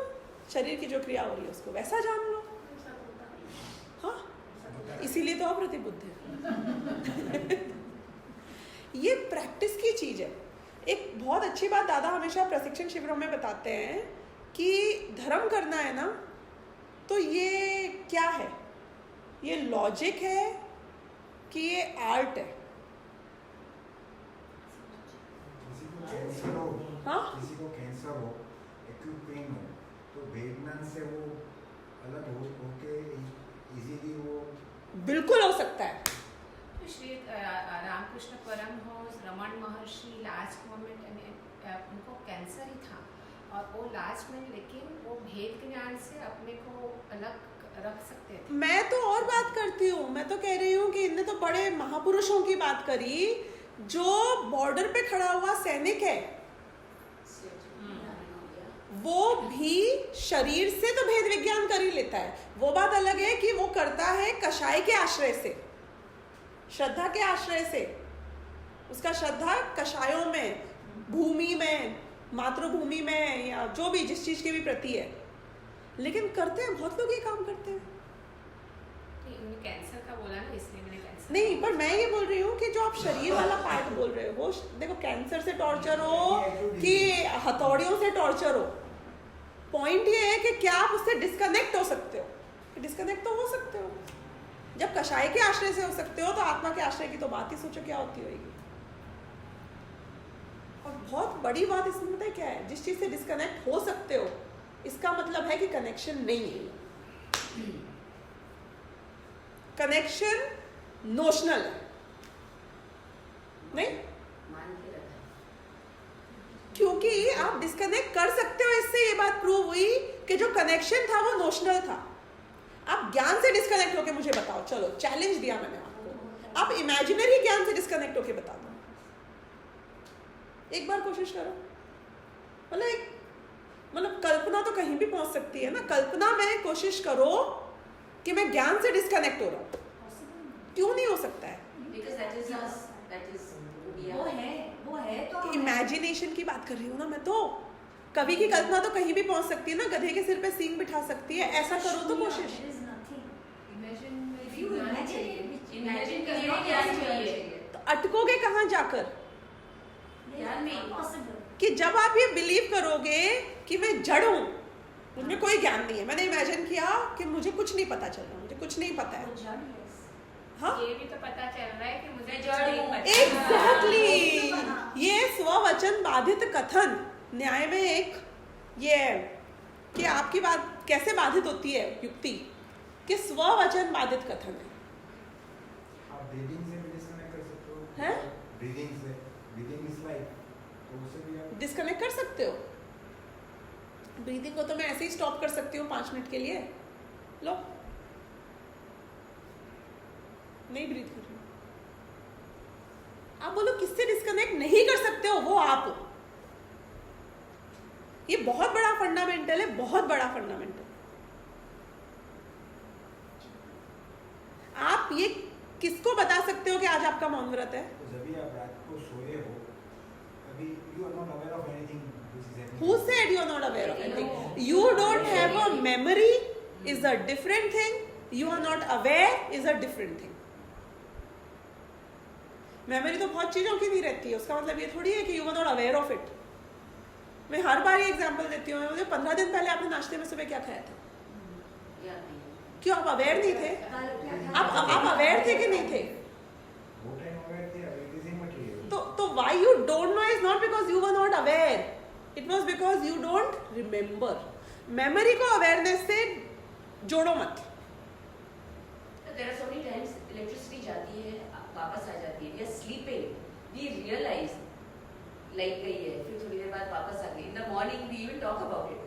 शरीर की जो क्रिया हो रही है उसको वैसा जान लो। हाँ, इसीलिए तो अप्रतिबुद्ध है। ये प्रैक्टिस की चीज है। एक बहुत अच्छी बात दादा हमेशा प्रशिक्षण शिविरों में बताते हैं कि धर्म करना है ना, तो ये क्या है? ये लॉजिक है कि ये आर्ट है? किसी को कैंसर हो, हाँ? किसी को कैंसर हो, एक्यूट पेन हो, तो वेदना से वो अलग होके इजीली वो बिल्कुल हो सकता है। तो श्री रामकृष्ण परमहंस रमन महर्षि लास्ट मोमेंट उनको कैंसर ही था और वो लास्ट में, लेकिन वो भेद ज्ञान से अपने को अलग रख सकते थे। मैं तो और बात करती हूँ, मैं तो कह रही हूँ कि इनने तो बड़े महापुरुषों की बात करी, जो बॉर्डर पे खड़ा हुआ सैनिक है वो भी शरीर से तो भेद विज्ञान कर ही लेता है। वो बात अलग है कि वो करता है कषाय के आश्रय से, श्रद्धा के आश्रय से। उसका श्रद्धा कषायों में, भूमि में, मातृभूमि में, या जो भी जिस चीज के भी प्रति है। लेकिन करते हैं, बहुत लोग ये काम करते हैं। कैंसर का बोला ना, इसलिए मैंने कैंसर नहीं, पर मैं ये बोल रही हूँ कि जो आप शरीर वाला पार्ट बोल रहे हो, वो देखो कैंसर से टॉर्चर हो कि हथौड़ियों से टॉर्चर हो, पॉइंट ये है कि क्या आप उससे डिस्कनेक्ट हो सकते हो। डिस्कनेक्ट तो हो सकते हो। जब कषाय के आश्रय से हो सकते हो तो आत्मा के आश्रय की तो बात ही सोचो क्या होती होगी। और बहुत बड़ी बात इसमें पता है क्या है? जिस चीज से डिस्कनेक्ट हो सकते हो इसका मतलब है कि कनेक्शन नहीं है। कनेक्शन नोशनल है, नहीं? मान के रखा। क्योंकि आप डिस्कनेक्ट कर सकते हो, इससे ये बात प्रूव हुई कि जो कनेक्शन था वो नोशनल था। आप ज्ञान से डिस्कनेक्ट होके मुझे बताओ, चलो चैलेंज दिया मैंने आपको, आप इमेजिनरी ज्ञान से डिस्कनेक्ट होके बता दो। एक बार कोशिश करो। मतलब कल्पना तो कहीं भी पहुंच सकती है ना। कल्पना में कोशिश करो कि मैं ज्ञान से डिस्कनेक्ट हो रहा हूं, क्यों नहीं हो सकता है? Because that is us, that is we are. वो है तो इमेजिनेशन की बात कर रही हूँ ना मैं तो। कवि की कल्पना तो कहीं भी पहुंच सकती है ना, गधे के सिर पे सींग बिठा सकती है। ऐसा करो तो कोशिश। इमेजिन करने की ज्ञान चाहिए। तो अटकोगे कहाँ जाकर? ज्ञान में कि जब आप ये बिलीव करोगे कि मैं जड़ हूं, मुझमें कोई ज्ञान नहीं है, मैंने इमेजिन किया कि मुझे कुछ नहीं पता चल रहा, मुझे कुछ नहीं पता है। हाँ, ये भी तो पता चल रहा है कि मुझे जड़ नहीं हूँ। पता। एग्जैक्टली। ये स्ववचन बाधित कथन न्याय में एक ये है कि आपकी बात कैसे बाधित होती है, युक्ति कि स्ववचन बाधित कथन है। आप ब्रीदिंग से भी डिस्कनेक्ट कर सकते हो। हैं? ब्रीदिंग से, ब्रीदिंग इज लाइफ, तो उससे भी आप डिस्कनेक्ट कर सकते हो। ब्रीदिंग को तो मैं ऐसे ही स्टॉप कर सकती हूँ 5 मिनट के लिए। लो, नहीं ब्रीथ कर रही। आप बोलो किससे डिस्कनेक्ट नहीं कर सकते हो? वो आप हो। ये बहुत बड़ा फंडामेंटल है, बहुत बड़ा फंडामेंटल। आप ये किसको बता सकते हो कि आज आपका मौन व्रत है? तो जब भी आप रात को सोए हो, अभी you are not aware of anything which is happening. Who said you are not aware of anything? You don't have a memory is a different thing. You are not aware is a different thing. Memory तो बहुत चीजों की नहीं रहती है, उसका मतलब ये थोड़ी है कि you are not aware of it. मैं हर बार ये एग्जांपल देती हूँ। मुझे 15 दिन पहले आपने नाश्ते में सुबह क्या खाया था? याद नहीं है। क्यों आप अवेयर नहीं थे? आप अवेयर थे कि नहीं थे? वो टाइम अवेयर थे, अभी इट इज इमटेरियल। तो why you don't know is not because you were not aware, it was because you don't remember. Memory को अवेयरनेस से जोड़ो मत। there are so many times electricity जाती है, वापस आ जाती है, we are sleeping, we realize light गई है, फिर थोड़ी देर बाद वापस आ गई. In the morning we even talk about it.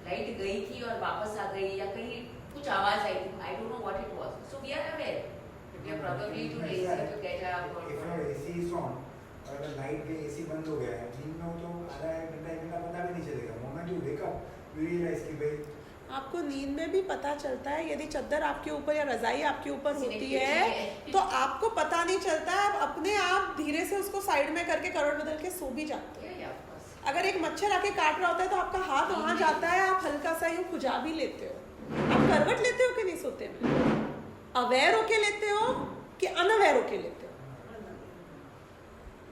Light गई थी और वापस आ गई, या कहीं कुछ आवाज आई थी, I don't know what it was. So we are aware. We are probably too lazy to get up. If your AC is on और अगर लाइट गई, AC बंद हो गया है, दिन में तो आधा एक घंटा पता भी नहीं चलेगा. Moment you wake up, you realise कि भाई आपको नींद में भी पता चलता है. यदि चादर आपके ऊपर या रजाई आपके ऊपर होती है तो आपको पता नहीं चलता है, आप अपने आप धीरे से उसको साइड में करके करवट बदल के सो भी जाते हो. अगर एक मच्छर आके काट रहा होता है तो आपका हाथ वहां जाता है, आप हल्का सा यूं खुजा भी लेते हो. आप करवट लेते हो कि नहीं सोते में? अवेयर होके लेते हो कि अनअवेयर होके लेते हो?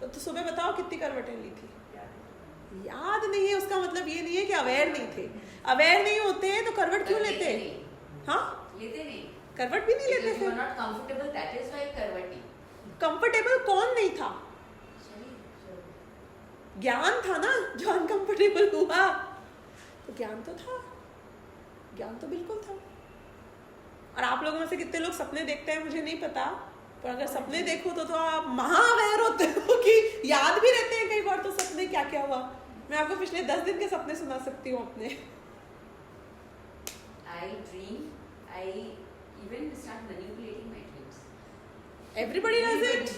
तो सुबह बताओ कितनी करवटें ली थी? याद नहीं है. उसका मतलब ये नहीं है कि अवेयर नहीं थे. अवेयर नहीं होते तो करवट क्यों लेते हैं? हाँ, लेते नहीं, करवट भी नहीं लेते थे. Not comfortable, that is why करवटी. कंफर्टेबल कौन नहीं था? ज्ञान था ना जो अनकंफर्टेबल हुआ. तो ज्ञान तो था, ज्ञान तो बिल्कुल था. और आप लोगों में से कितने लोग सपने देखते हैं मुझे नहीं पता, पर अगर सपने देखो तो आप महाअवेयर होते हो कि याद भी रहते हैं कई बार तो सपने क्या क्या हुआ. मैं आपको पिछले 10 दिन के सपने सुना सकती हूँ अपने. I dream, I even start manipulating my dreams. Everybody does it.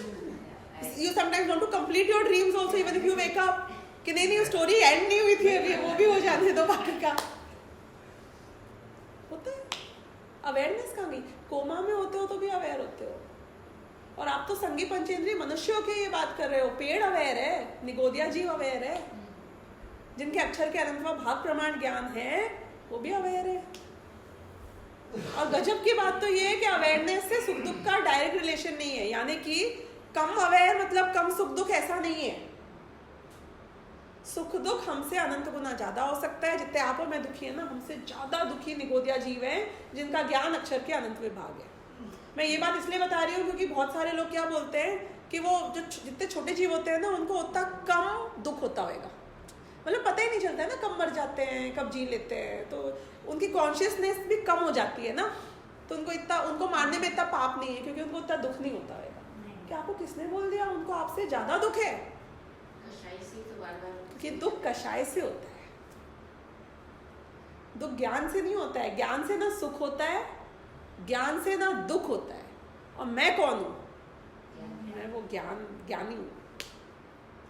You sometimes want to complete your dreams also even if you wake up. कि नहीं वो स्टोरी एंड नहीं हुई थी अभी, वो भी हो जाने दो बाकी का. होता है. अवेयरनेस का नहीं. कोमा में होते हो तो भी अवेयर होते हो. और आप तो संगी पंचेंद्रिय मनुष्यों की ये बात कर रहे हो. पेड़ अवेयर है, निगोदिया जीव अवेयर है, जिनके अक्षर के अनंतवा भाग प्रमाण ज्ञान है वो भी अवेयर है. और गजब की बात तो ये है कि अवेयरनेस से सुख दुख का डायरेक्ट रिलेशन नहीं है. यानी कि कम अवेयर मतलब कम सुख दुख ऐसा नहीं है. सुख दुख हमसे अनंत गुना ज्यादा हो सकता है. जितने आप और मैं दुखी है ना, हमसे ज्यादा दुखी निगोदिया जीव हैं जिनका ज्ञान अक्षर के अनंत विभाग है. मैं ये बात इसलिए बता रही हूँ क्योंकि बहुत सारे लोग क्या बोलते हैं कि वो जो जितने छोटे जीव होते हैं ना उनको उतना कम दुख होता होगा. मतलब पता ही नहीं चलता है ना कब मर जाते हैं कब जी लेते हैं, तो उनकी कॉन्शियसनेस भी कम हो जाती है ना, तो उनको मारने में इतना पाप नहीं है क्योंकि उनको इतना दुख नहीं होता है. कि आपको किसने बोल दिया उनको आपसे ज्यादा दुख है? कि दुख कषाय से होता है, दुख ज्ञान से नहीं होता है. ज्ञान से ना सुख होता है, ज्ञान से ना दुख होता है. और मैं कौन हूँ? मैं वो ज्ञानी हूँ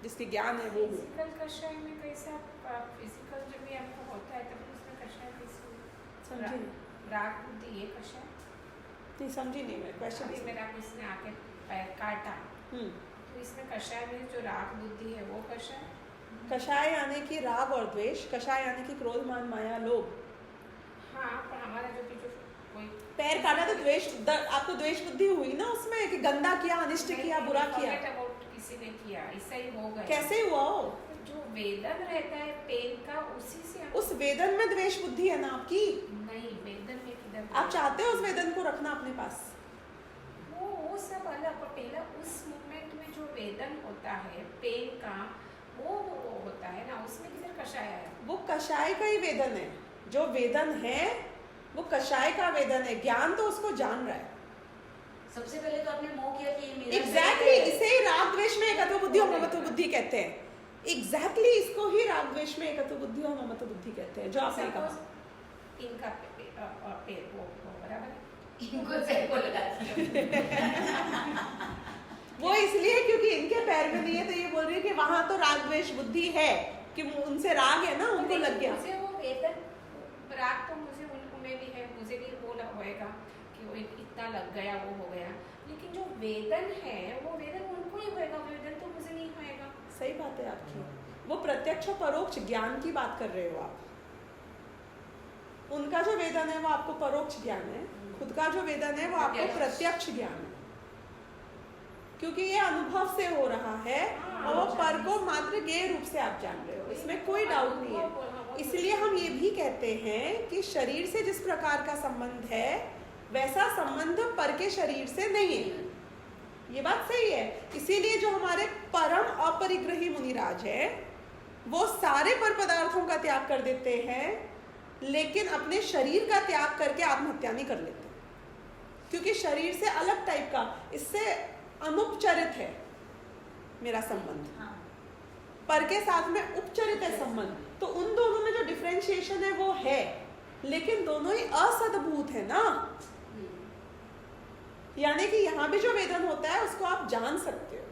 जिसके ज्ञान है वो. फिजिकल कषाय में कैसा फिजिकल जब भी आपको होता है तब उसमें कषाय कैसे समझी नहीं. राग बुद्धि ये कषाय नहीं समझी नहीं मैं क्वेश्चन. अभी मेरा किसने आके पैर काटा तो इसमें कषाय में जो राग बुद्धि है वो कषाय. कषाय यानी कि राग और द्वेष, कषाय यानी कि क्रोध मान माया लोभ. हाँ, पर हमारा जो कोई पैर काटा तो द्वेष, आपको द्वेष बुद्धि हुई ना उसमें कि गंदा किया, अनिष्ट किया, बुरा किया. किसी ने किया, ऐसा ही हो गया. कैसे हुआ हो? जो वेदन रहता है पेन का उसी से. उस वेदन में द्वेष बुद्धि है ना आपकी? नहीं, वेदन में किधर. आप चाहते हो उस वेदन को रखना अपने पास? वो सब अलग. पर पहला उस मोमेंट में जो वेदन होता है पेन का वो होता है ना, उसमें किधर कषाय है? वो कषाय का ही वेदन है. जो वेदन है वो कषाय का वेदन है. ज्ञान तो उसको जान रहा है. सबसे पहले तो आपने मोह किया कि ये मेरा एग्जैक्टली इसे ही राग द्वेष में एकत्व बुद्धि और ममत्व बुद्धि कहते हैं. एग्जैक्टली इसको ही राग द्वेष में एकत्व बुद्धि और ममत्व बुद्धि कहते हैं जो आपने कहा. इनका पेड़ वो बराबर है. इनको सैको लगा वो इसलिए क्योंकि इनके पैर में नहीं है तो ये बोल रही है कि वहां तो राग द्वेष बुद्धि है कि उनसे राग है ना, उनको लग गया. मुझे वो वेदन राग तो मुझे उनमें भी है, मुझे भी वो होएगा कि वो इतना लग गया वो हो गया. लेकिन जो वेदन है वो वेदन उनको ही होएगा, वेदन तो मुझे नहीं होएगा. सही बात है आपकी. वो प्रत्यक्ष परोक्ष ज्ञान की बात कर रहे हो आप. उनका जो वेदन है वो आपको परोक्ष ज्ञान है, खुद का जो वेदन है वो आपको प्रत्यक्ष ज्ञान है क्योंकि ये अनुभव से हो रहा है और वो पर को मात्र गेय रूप से आप जान रहे हो. इसमें कोई डाउट नहीं है. इसलिए हम ये भी कहते हैं कि शरीर से जिस प्रकार का संबंध है वैसा संबंध पर के शरीर से नहीं है. ये बात सही है. इसीलिए जो हमारे परम अपरिग्रही मुनिराज है वो सारे पर पदार्थों का त्याग कर देते हैं लेकिन अपने शरीर का त्याग करके आत्महत्या नहीं कर लेते. क्योंकि शरीर से अलग टाइप का, इससे अनुपचरित है मेरा संबंध, हाँ पर के साथ में उपचरित है संबंध। तो उन दोनों में जो डिफरेंशिएशन है वो है, लेकिन दोनों ही असद्भूत है ना। यानी कि यहाँ भी जो वेदन होता है उसको आप जान सकते हो।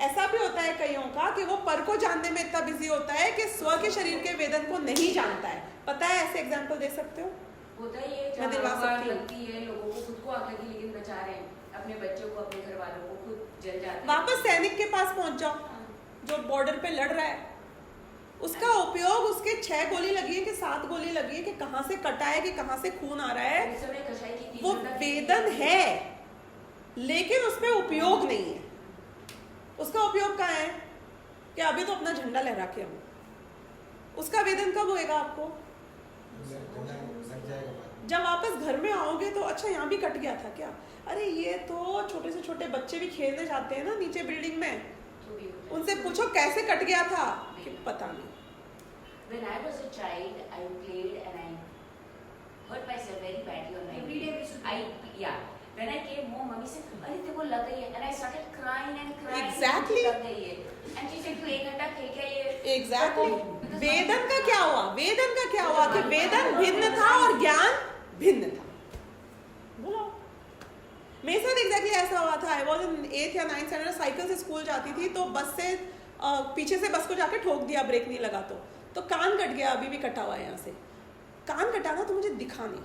ऐसा भी होता है कईयों का कि वो पर को जानने में इतना बिजी होता है कि स्व के शरीर के वेदन को नहीं जानता है। पता है, ऐसे एग्जांपल दे सकते हो? होता ही है, मैं दिलवा जब सकती आग हूँ। लगती है, लोगों को खुद को आग लगी लेकिन बचा रहे हैं, अपने बच्चों को, अपने घर वालों को, खुद जल जाते हैं। वापस सैनिक के पास पहुंच जाओ जो बॉर्डर पे लड़ रहा है, उसका उपयोग उसके 6 गोली लगी है कि 7 गोली लगी है कि कहां से कटा है कि कहां से खून आ रहा है, उस समय कषाय की वो तीव्रता वेदन है, लेकिन उसमें उपयोग नहीं है। उसका उपयोग कहाँ है कि अभी तो अपना झंडा लहरा के आऊं। उसका वेदन कब होएगा आपको? लग जाएगा बाद। जब वापस घर में आओगे तो अच्छा यहाँ भी कट गया था क्या, अरे ये तो छोटे से छोटे बच्चे भी खेलने जाते हैं ना नीचे बिल्डिंग में, तो भी होता है। उनसे पूछो कैसे कट गया था कि पता नहीं। When I was a child, I played and I hurt myself very badly on my Every day we should yeah. When I came home, mummy said, "अरे तेरे को लग गई है," and I started crying and crying. Exactly. लग गई है. And she said, "तू 1 घंटा खेल के ये." एग्जैक्टली वेदन का क्या हुआ? वेदन का क्या हुआ कि वेदन भिन्न था और ज्ञान भिन्न था। बोलो, मेरे साथ एग्जैक्टली ऐसा हुआ था। आई वॉज इन 8th या 9th स्टैंडर्ड, साइकिल से स्कूल जाती थी तो बस से पीछे से बस को जाके ठोक दिया, ब्रेक नहीं लगा तो कान कट गया, अभी भी कटा हुआ है यहाँ से। कान कटा ना तो मुझे दिखा नहीं।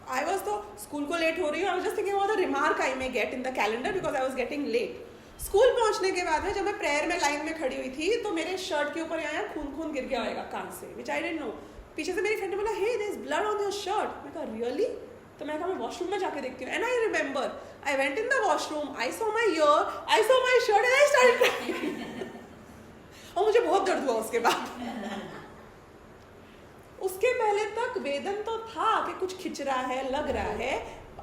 आई वॉज तो स्कूल को लेट हो रही हूँ, I was just thinking about the remark I may get in the calendar because I was getting late. School पहुंचने के बाद में जब मैं प्रेयर में लाइन में खड़ी हुई थी तो मेरे शर्ट के ऊपर यहाँ खून गिर गया होगा कान से, विच आई डिडंट नो। पीछे से मेरी फ्रेंड ने बोला, hey there is blood on your shirt. मैं कहा रियली? तो मैं कहा मैं वॉशरूम में जाके देखती हूँ। And I remember I went in the washroom, I saw my year, I saw my shirt and I started crying. और मुझे बहुत दर्द हुआ उसके बाद। उसके पहले तक वेदन तो था कि कुछ खिंच रहा है, लग रहा है।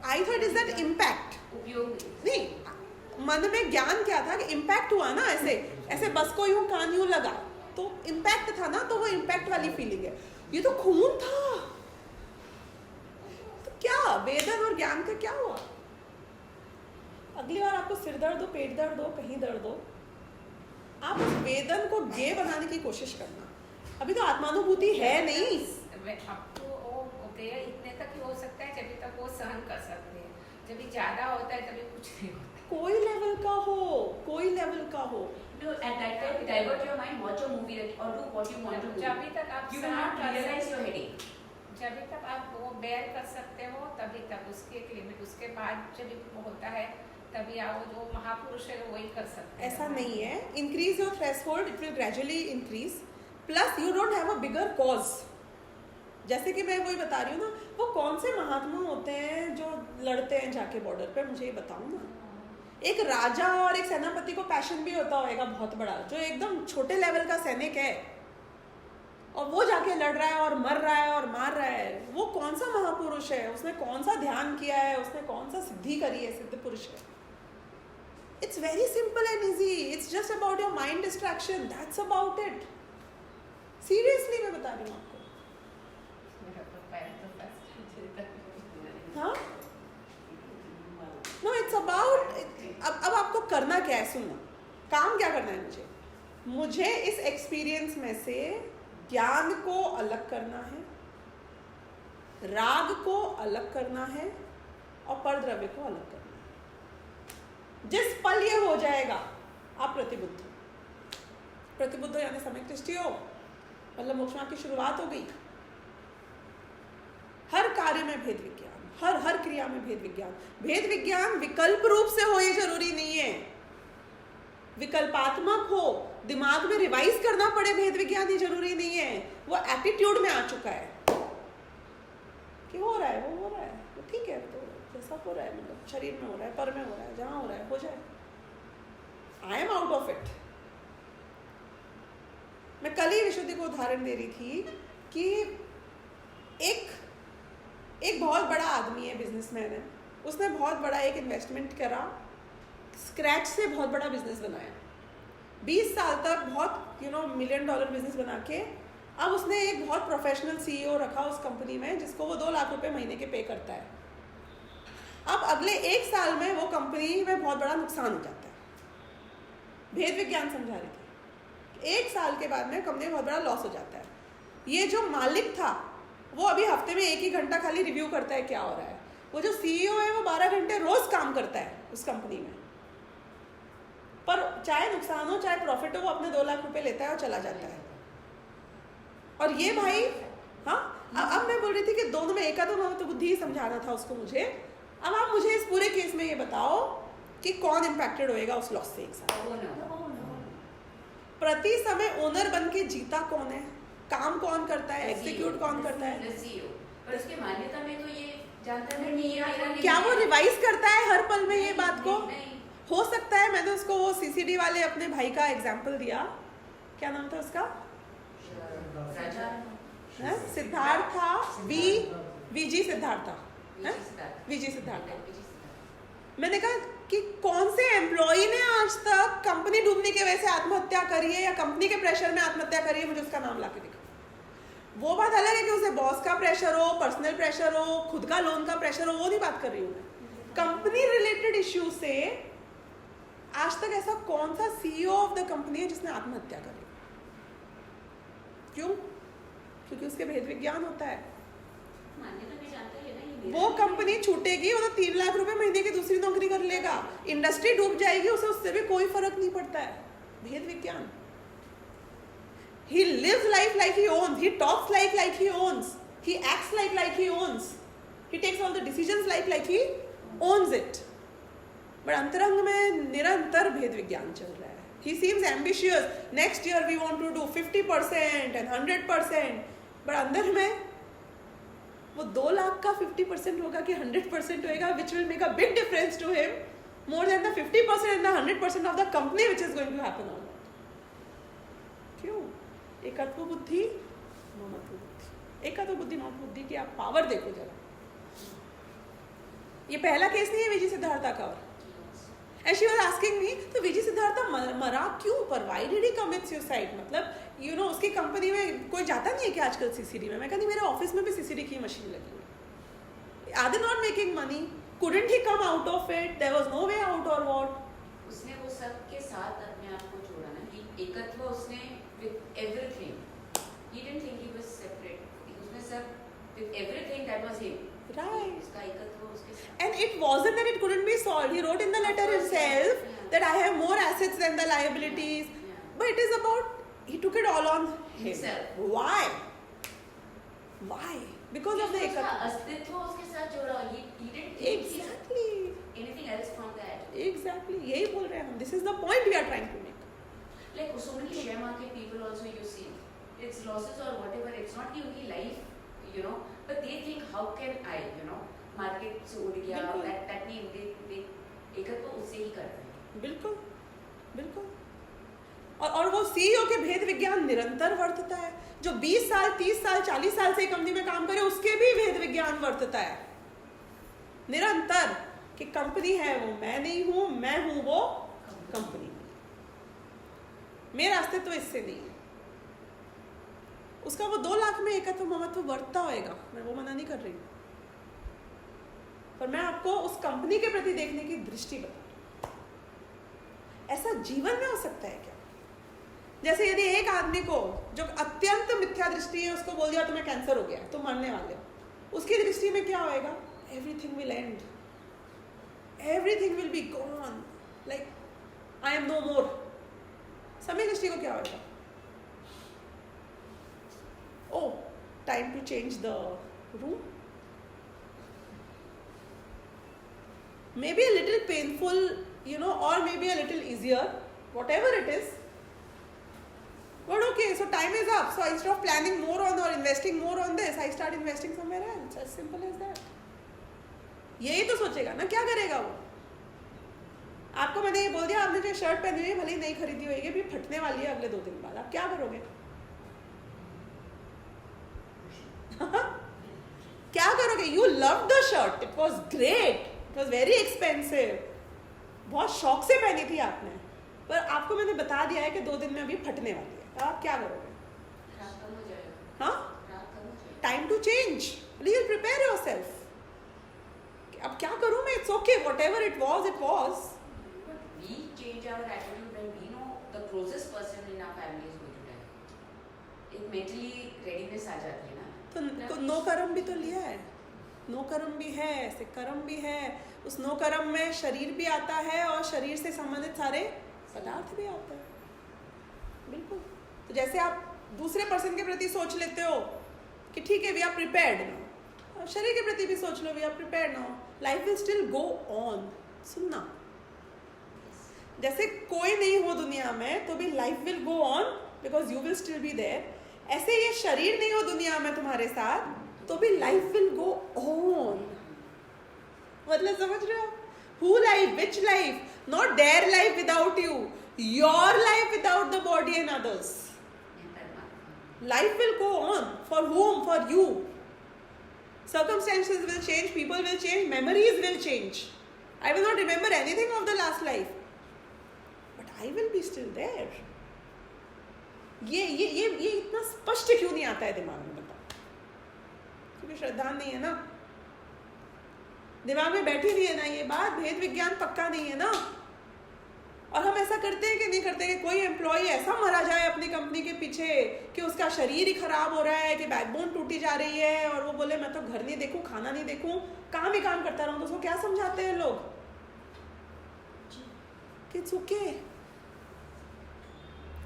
I thought is that impact. उपयोग नहीं, मन में ज्ञान क्या था कि इम्पैक्ट हुआ ना, ऐसे ऐसे बस को यूं कान यूं लगा तो इम्पैक्ट था ना, तो वो इम्पैक्ट वाली फीलिंग है। ये तो खून था, तो क्या वेदन और ज्ञान का क्या हुआ? अगली बार आपको सिर दर्द हो, पेट दर्द हो, कहीं दर्द हो, आप उस वेदन को गे बनाने की कोशिश करना। अभी तो आत्मानुभूति है नहीं। अब तो वो गया इतने तक ही हो सकता है जब तक वो सहन कर सकते हैं, जब ज्यादा होता है तभी कुछ नहीं होता। कोई लेवल का हो, कोई लेवल का हो। No, at that time, divert your mind, watch a movie or do what you want to do. जब तक आप You will सहन not कर realize your सकते headache. जब तक आप वो बेयर कर सकते हो तभी तक उसकी एक लिमिट, उसके बाद जब वो होता है तभी आप जो महापुरुष है वही कर सकते हैं। ऐसा नहीं है। Increase your threshold, it will gradually increase. Plus you don't have a bigger cause. जैसे कि मैं वही बता रही हूँ ना, वो कौन से महात्मा होते हैं जो लड़ते हैं जाके बॉर्डर पे, मुझे ये बताओ ना। एक राजा और एक सेनापति को पैशन भी होता होगा बहुत बड़ा, जो एकदम छोटे लेवल का सैनिक है और वो जाके लड़ रहा है और मर रहा है और मार रहा है। वो कौन सा महापुरुष है? उसने कौन सा ध्यान किया है? उसने कौन सा सिद्धि करी है? सिद्ध पुरुष है। It's very simple and easy. It's just about your mind distraction, that's about it. Seriously मैं बता रही हूँ आपको। हाँ, नो इट्स अबाउट। अब आपको करना क्या है? सुनना, काम क्या करना है मुझे इस एक्सपीरियंस में से ज्ञान को अलग करना है, राग को अलग करना है और परद्रव्य को अलग करना है। जिस पल ये हो जाएगा आप प्रतिबुद्ध हो, यानी सम्यक दृष्टि हो, मतलब मोक्ष मार्ग की शुरुआत हो गई। हर कार्य में भेद विज्ञान, हर क्रिया में भेद विज्ञान। भेद विज्ञान विकल्प रूप से हो ये जरूरी नहीं है, विकल्पात्मक हो, दिमाग में रिवाइज करना पड़े भेद विज्ञान ये जरूरी नहीं है। वो एटीट्यूड में आ चुका है कि हो रहा है, वो हो रहा है, वो ठीक है, तो जैसा हो रहा है, मतलब शरीर में हो रहा है, पर में हो रहा है, जहां हो रहा है हो जाए। I am out of it. मैं कल ही विशुद्धि को उदाहरण दे रही थी कि एक बहुत बड़ा आदमी है, बिजनेसमैन है, उसने बहुत बड़ा एक इन्वेस्टमेंट करा, स्क्रैच से बहुत बड़ा बिजनेस बनाया, 20 साल तक बहुत $1 मिलियन बिजनेस बना के अब उसने एक बहुत प्रोफेशनल CEO रखा उस कंपनी में, जिसको वो 2 लाख रुपए महीने के पे करता है। अब अगले 1 साल में वो कंपनी में बहुत बड़ा नुकसान हो जाता है। भेद विज्ञान समझा रही थी, 1 साल के बाद में कंपनी में बहुत बड़ा लॉस हो जाता है। ये जो मालिक था वो अभी हफ्ते में 1 ही घंटा खाली रिव्यू करता है क्या हो रहा है। वो जो CEO है वो 12 घंटे रोज काम करता है उस कंपनी में, पर चाहे नुकसान हो चाहे प्रॉफिट हो वो अपने 2 लाख रुपए लेता है और चला जाता है। और ये भाई, हाँ, अब मैं बोल रही थी कि दोनों में एक तो बुद्धि ही समझाना था उसको मुझे। अब आप मुझे इस पूरे केस में ये बताओ कि कौन इम्पैक्टेड होएगा उस लॉस से एक साथ। प्रति समय ओनर बन के जीता कौन है, काम कौन करता है, एग्जीक्यूट कौन करता है? पर उसके मान्यता में तो ये जानता है नहीं, क्या वो रिवाइज करता है हर पल में ये बात को? नहीं। हो सकता है। मैंने उसको वो CCD वाले अपने भाई का एग्जाम्पल दिया, क्या नाम था उसका? सिद्धार्थ था, VG सिद्धार्थ था, VG सिद्धार्थ। मैंने कहा कि कौन से एम्प्लॉई ने आज तक कंपनी डूबने की वजह से आत्महत्या करी है या कंपनी के प्रेशर में आत्महत्या करी है, मुझे उसका नाम ला के दिखा। वो बात अलग है कि उसे बॉस का प्रेशर हो, पर्सनल प्रेशर हो, खुद का लोन का प्रेशर हो, वो नहीं बात कर रही हूँ मैं। कंपनी रिलेटेड इश्यू से आज तक ऐसा कौन सा CEO ऑफ द कंपनी है जिसने आत्महत्या करी? क्यों? क्योंकि उसके भेद विज्ञान होता है। वो कंपनी छूटेगी, वो तो 3 लाख रुपए महीने की दूसरी नौकरी कर लेगा। इंडस्ट्री डूब जाएगी, उसे उससे भी कोई फर्क नहीं पड़ता है। भेद विज्ञान। He lives life like he owns. He talks like he owns. He acts like he owns. He takes all the decisions like he owns it. But अंतरंग में निरंतर भेद विज्ञान चल रहा है। He seems ambitious. Next year we want to do 50% and 100%. But अंदर में वो 2 लाख का 50% होगा कि 100% होएगा, which will make a big difference to him more than the 50% and the 100% of the company which is going to happen on that. क्यों? एकत्व बुद्धि, ममत्व बुद्धि। एकत्व बुद्धि, ममत्व बुद्धि की आप पावर देखो जरा। ये पहला केस नहीं है VG सिद्धार्थ का। And she was asking me, तो VG सिद्धार्थ मरा क्यों पर? Why did he commit suicide? मतलब उसकी कंपनी में कोई जाता नहीं है कि आजकल CCD में? मैं कहती मेरे ऑफिस में भी CCD की मशीन लगी हुई। Are they not making money? Couldn't he come out of it? There was no way out or what? उसने वो सब के साथ अपने आप को जोड़ा ना कि एकत्व उसने with everything. He didn't think he was separate. उसने सब with everything that was him. Right. उसका एकत्व उसके साथ. And it wasn't that it couldn't be solved. He wrote in the letter himself that I have more assets than the liabilities. But it is about he took it all on himself. Why? Because of the उसका अस्तित्व उसके साथ जोड़ा. He didn't think exactly anything else from that. Exactly. यही बोल रहे हैं हम. This is the point we are trying to make. Like so many share market people also you see, it's losses or whatever. It's not the only life, but they think how can I, market से उड़ गया, that नहीं, they एकत्व उससे ही करते हैं. बिल्कुल. और वो CEO के भेद विज्ञान निरंतर वर्तता है। जो 20 साल, 30 साल, 40 साल से कंपनी में काम करे उसके भी भेद विज्ञान वर्तता है निरंतर कि कंपनी है वो मैं नहीं हूं, मैं हूं वो कंपनी। मेरा अस्तित्व इससे नहीं है। उसका वो 2 लाख में एकत्व ममत्व वर्तता होएगा, मैं वो मना नहीं कर रही हूँ, पर मैं आपको उस कंपनी के प्रति देखने की दृष्टि बता रही हूँ। ऐसा जीवन में हो सकता है क्या? जैसे यदि एक आदमी को जो अत्यंत मिथ्या दृष्टि है उसको बोल दिया तुम्हें कैंसर हो गया, तुम मरने वाले हो, उसकी दृष्टि में क्या होएगा? Everything will end, everything will be gone, like I am no more. समय दृष्टि को क्या होगा? Oh, time to change the room. Maybe a little painful, or maybe a little easier, whatever it is. But okay, so time is up. So instead of planning more on or investing more on this, I start investing somewhere else. As simple as that. यही तो सोचेगा ना, क्या करेगा वो? आपको मैंने ये बोल दिया, आपने जो शर्ट पहनी हुई है भले ही नहीं खरीदी होगी, भी फटने वाली है अगले 2 दिन बाद, आप क्या करोगे? क्या करोगे? You love the shirt, it was great, it was very expensive, बहुत शौक से पहनी थी आपने, पर आपको मैंने बता दिया है कि 2 दिन में अभी फटने वाली है, आप क्या करोगे? हाँ, time to change, please prepare yourself अब क्या करूँ मैं, it's okay, whatever it was it was. But we change our attitude when we know the closest person in our family is going to die. एक mentally readiness आ जाती है ना. तो नो कर्म भी तो लिया है, नो कर्म भी है, ऐसे कर्म भी है. उस नो कर्म में शरीर भी आता है और शरीर से संबंधित सारे पदार्थ भी आते हैं. बिल्कुल. तो जैसे आप दूसरे पर्सन के प्रति सोच लेते हो कि ठीक है वी आर प्रिपेयर्ड नाउ, शरीर के प्रति भी सोच लो we are prepared now, life will still go on. सुनना, जैसे कोई नहीं हो दुनिया में तो भी life will go on because you will still be there. ऐसे ये शरीर नहीं हो दुनिया में तुम्हारे साथ तो भी लाइफ विल गो ऑन. मतलब समझ रहे हो? Who life, which life, not their life without you, your life without the body and others. Life will go on. For whom? For you. Circumstances will change, people will change, memories will change. I will not remember anything of the last life, but I will be still there. ये इतना स्पष्ट क्यों नहीं आता है दिमाग में, बताओ? क्योंकि श्रद्धा नहीं है ना, दिमाग में बैठी नहीं है ना ये बात, भेद विज्ञान पक्का नहीं है ना. और हम ऐसा करते हैं कि नहीं करते कि कोई एम्प्लॉय ऐसा मरा जाए अपनी कंपनी के पीछे कि उसका शरीर ही खराब हो रहा है, कि बैकबोन टूटी जा रही है, और वो बोले मैं तो घर नहीं देखूं, खाना नहीं देखूं, काम ही काम करता रहूं. तो उसको क्या समझाते हैं लोग कि it's okay,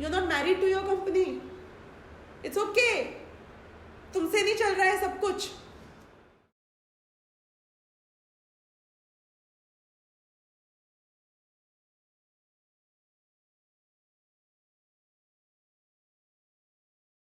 you are not married to your company, it's okay, तुमसे नहीं चल रहा है सब कुछ,